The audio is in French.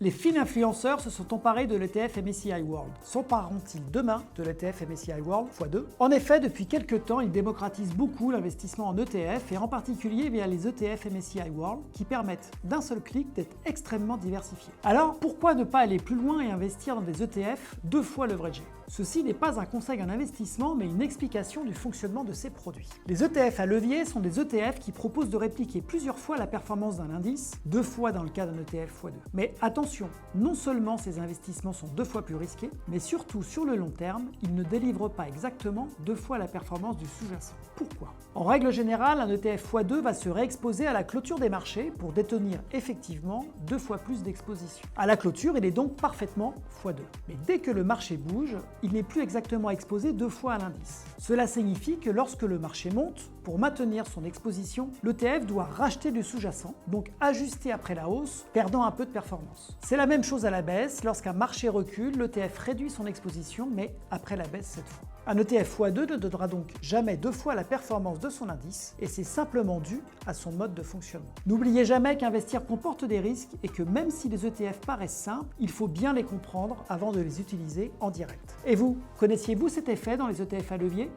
Les fines influenceurs se sont emparés de l'ETF MSCI World. S'empareront-ils demain de l'ETF MSCI World x2? En effet, depuis quelques temps, ils démocratisent beaucoup l'investissement en ETF et en particulier via les ETF MSCI World qui permettent d'un seul clic d'être extrêmement diversifiés. Alors, pourquoi ne pas aller plus loin et investir dans des ETF 2 fois leveragés? Ceci n'est pas un conseil en investissement, mais une explication du fonctionnement de ces produits. Les ETF à levier sont des ETF qui proposent de répliquer plusieurs fois la performance d'un indice, 2 fois dans le cas d'un ETF x2. Mais attention, non seulement ces investissements sont 2 fois plus risqués, mais surtout sur le long terme, ils ne délivrent pas exactement 2 fois la performance du sous-jacent. Pourquoi? En règle générale, un ETF x2 va se réexposer à la clôture des marchés pour détenir effectivement 2 fois plus d'exposition. À la clôture, il est donc parfaitement x2. Mais dès que le marché bouge, il n'est plus exactement exposé 2 fois à l'indice. Cela signifie que lorsque le marché monte, pour maintenir son exposition, l'ETF doit racheter du sous-jacent, donc ajuster après la hausse, perdant un peu de performance. C'est la même chose à la baisse, lorsqu'un marché recule, l'ETF réduit son exposition, mais après la baisse cette fois. Un ETF x2 ne donnera donc jamais 2 fois la performance de son indice, et c'est simplement dû à son mode de fonctionnement. N'oubliez jamais qu'investir comporte des risques et que même si les ETF paraissent simples, il faut bien les comprendre avant de les utiliser en direct. Et vous, connaissiez-vous cet effet dans les ETF à levier?